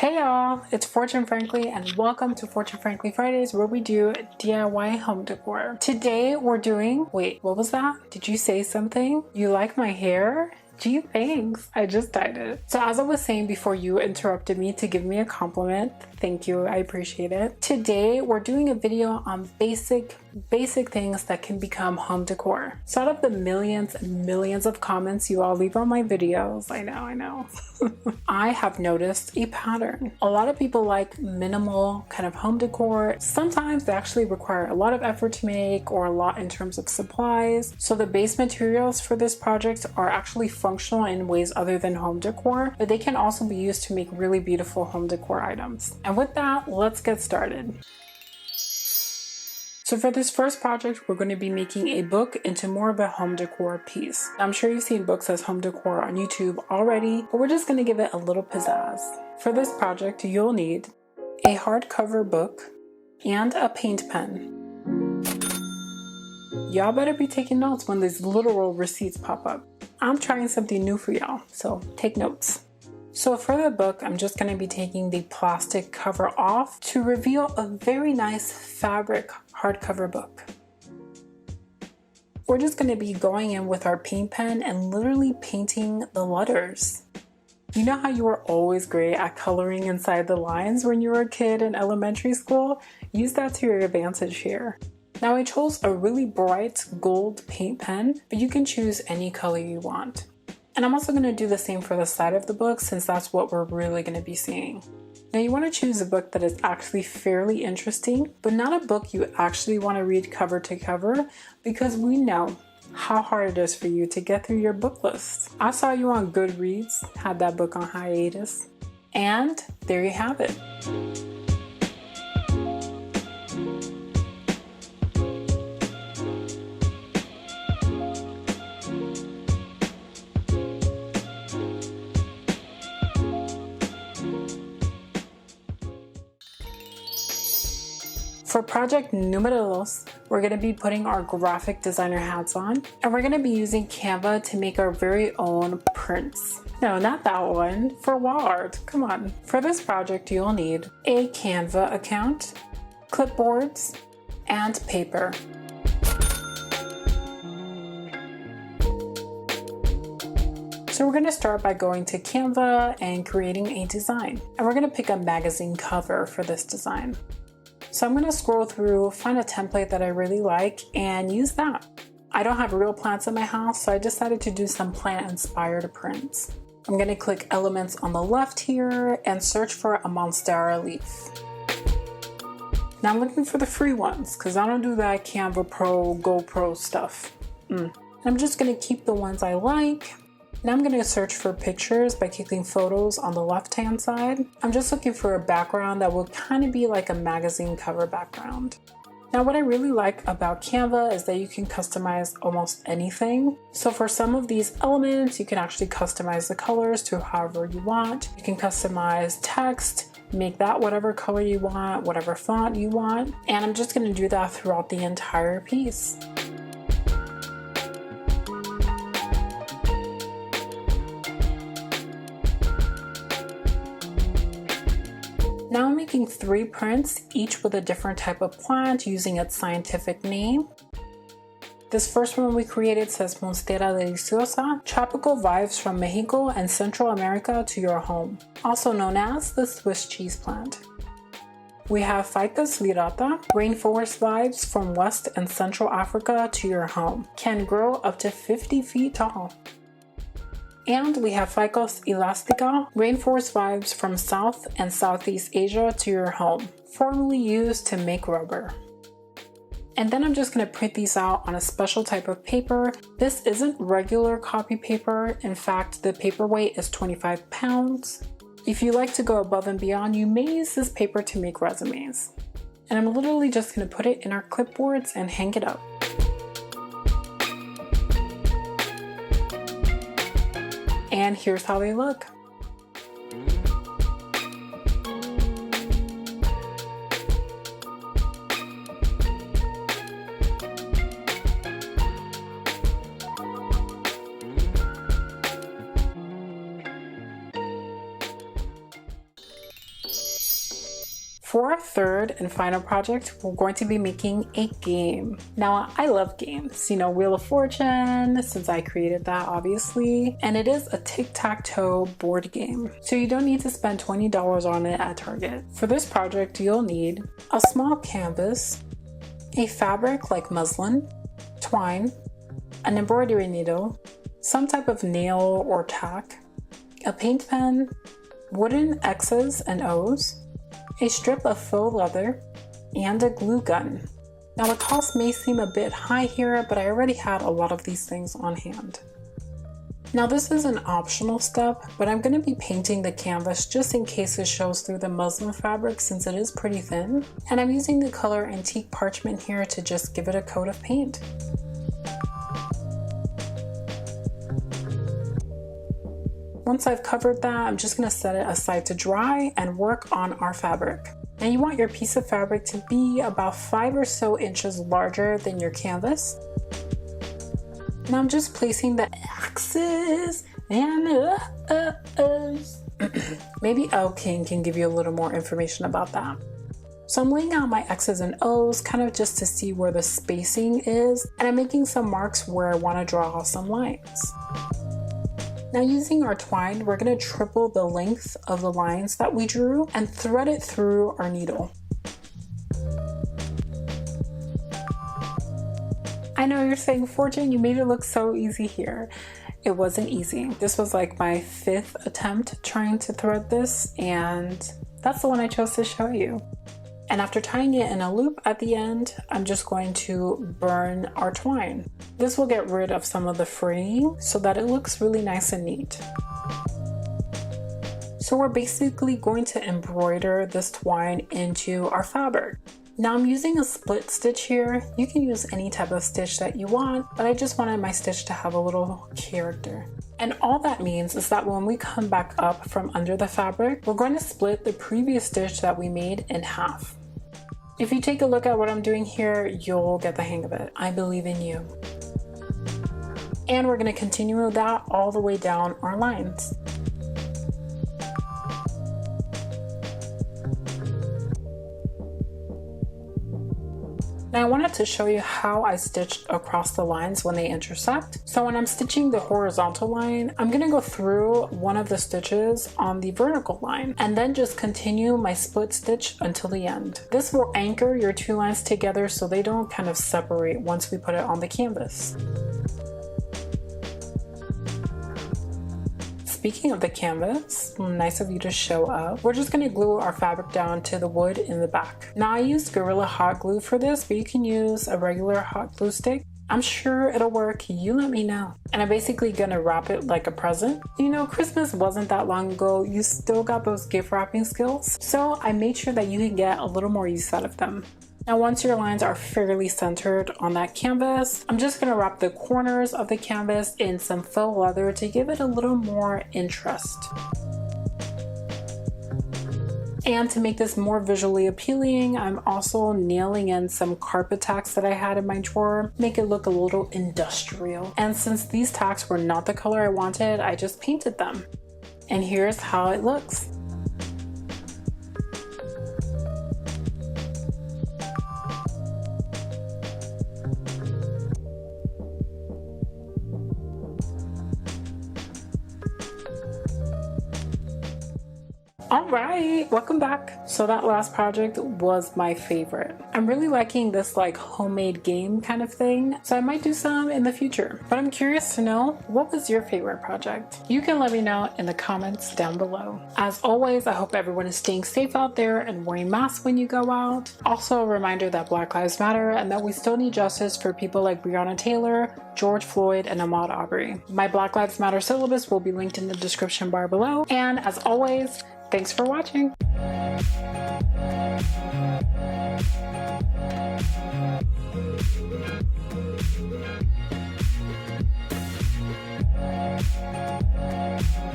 Hey y'all, it's Fortune Frankly and welcome to Fortune Frankly Fridays where we do DIY home decor. Today we're doing, wait, what was that? Did you say something? You like my hair? Gee, thanks. I just dyed it. So as I was saying before you interrupted me to give me a compliment, thank you, I appreciate it. Today we're doing a video on basic things that can become home decor. So out of the millions and millions of comments you all leave on my videos, I know. I have noticed a pattern. A lot of people like minimal kind of home decor. Sometimes they actually require a lot of effort to make or a lot in terms of supplies. So the base materials for this project are actually functional in ways other than home decor, but they can also be used to make really beautiful home decor items. And with that, let's get started. So for this first project, we're going to be making a book into more of a home decor piece. I'm sure you've seen books as home decor on YouTube already, but we're just going to give it a little pizzazz. For this project, you'll need a hardcover book and a paint pen. Y'all better be taking notes when these literal receipts pop up. I'm trying something new for y'all, so take notes. So for the book, I'm just going to be taking the plastic cover off to reveal a very nice fabric hardcover book. We're just going to be going in with our paint pen and literally painting the letters. You know how you were always great at coloring inside the lines when you were a kid in elementary school? Use that to your advantage here. Now I chose a really bright gold paint pen, but you can choose any color you want. And I'm also going to do the same for the side of the book since that's what we're really going to be seeing. Now you want to choose a book that is actually fairly interesting, but not a book you actually want to read cover to cover because we know how hard it is for you to get through your book list. I saw you on Goodreads, had that book on hiatus, and there you have it. For project numero dos, we're going to be putting our graphic designer hats on, and we're going to be using Canva to make our very own prints. No, not that one, for wall art, come on. For this project, you'll need a Canva account, clipboards, and paper. So we're going to start by going to Canva and creating a design. And we're going to pick a magazine cover for this design. So I'm going to scroll through, find a template that I really like, and use that. I don't have real plants in my house, so I decided to do some plant-inspired prints. I'm going to click Elements on the left here and search for a Monstera leaf. Now I'm looking for the free ones, because I don't do that Canva Pro, GoPro stuff. I'm just going to keep the ones I like. Now I'm going to search for pictures by clicking photos on the left-hand side. I'm just looking for a background that will kind of be like a magazine cover background. Now what I really like about Canva is that you can customize almost anything. So for some of these elements, you can actually customize the colors to however you want. You can customize text, make that whatever color you want, whatever font you want. And I'm just going to do that throughout the entire piece. Now I'm making 3 prints, each with a different type of plant using its scientific name. This first one we created says Monstera Deliciosa, tropical vibes from Mexico and Central America to your home, also known as the Swiss cheese plant. We have Ficus lirata, rainforest vibes from West and Central Africa to your home, can grow up to 50 feet tall. And we have Ficus elastica, rainforest vibes from South and Southeast Asia to your home, formerly used to make rubber. And then I'm just going to print these out on a special type of paper. This isn't regular copy paper. In fact, the paper weight is 25 pounds. If you like to go above and beyond, you may use this paper to make resumes. And I'm literally just going to put it in our clipboards and hang it up. And here's how they look. For our third and final project, we're going to be making a game. Now, I love games, you know, Wheel of Fortune, since I created that obviously, and it is a Tic Tac Toe board game. So you don't need to spend $20 on it at Target. For this project, you'll need a small canvas, a fabric like muslin, twine, an embroidery needle, some type of nail or tack, a paint pen, wooden X's and O's, a strip of faux leather, and a glue gun. Now the cost may seem a bit high here, but I already had a lot of these things on hand. Now this is an optional step, but I'm going to be painting the canvas just in case it shows through the muslin fabric since it is pretty thin, and I'm using the color Antique Parchment here to just give it a coat of paint. Once I've covered that, I'm just going to set it aside to dry and work on our fabric. Now you want your piece of fabric to be about 5 or so inches larger than your canvas. Now I'm just placing the X's and maybe King can give you a little more information about that. So I'm laying out my X's and O's kind of just to see where the spacing is, and I'm making some marks where I want to draw some lines. Now using our twine, we're going to triple the length of the lines that we drew and thread it through our needle. I know you're saying, Fortune, you made it look so easy here. It wasn't easy. This was like my 5th attempt trying to thread this, and that's the one I chose to show you. And after tying it in a loop at the end, I'm just going to burn our twine. This will get rid of some of the fraying so that it looks really nice and neat. So we're basically going to embroider this twine into our fabric. Now I'm using a split stitch here. You can use any type of stitch that you want, but I just wanted my stitch to have a little character. And all that means is that when we come back up from under the fabric, we're going to split the previous stitch that we made in half. If you take a look at what I'm doing here, you'll get the hang of it. I believe in you. And we're going to continue with that all the way down our lines. Now I wanted to show you how I stitched across the lines when they intersect. So when I'm stitching the horizontal line, I'm going to go through one of the stitches on the vertical line and then just continue my split stitch until the end. This will anchor your 2 lines together so they don't kind of separate once we put it on the canvas. Speaking of the canvas, nice of you to show up. We're just going to glue our fabric down to the wood in the back. Now I used Gorilla Hot Glue for this, but you can use a regular hot glue stick. I'm sure it'll work, you let me know. And I'm basically gonna wrap it like a present. You know, Christmas wasn't that long ago. You still got those gift wrapping skills. So I made sure that you can get a little more use out of them. Now once your lines are fairly centered on that canvas, I'm just going to wrap the corners of the canvas in some faux leather to give it a little more interest. And to make this more visually appealing, I'm also nailing in some carpet tacks that I had in my drawer, make it look a little industrial. And since these tacks were not the color I wanted, I just painted them. And here's how it looks. Alright, welcome back. So that last project was my favorite. I'm really liking this like homemade game kind of thing, so I might do some in the future. But I'm curious to know, what was your favorite project? You can let me know in the comments down below. As always, I hope everyone is staying safe out there and wearing masks when you go out. Also a reminder that Black Lives Matter and that we still need justice for people like Breonna Taylor, George Floyd, and Ahmaud Arbery. My Black Lives Matter syllabus will be linked in the description bar below. And as always, thanks for watching.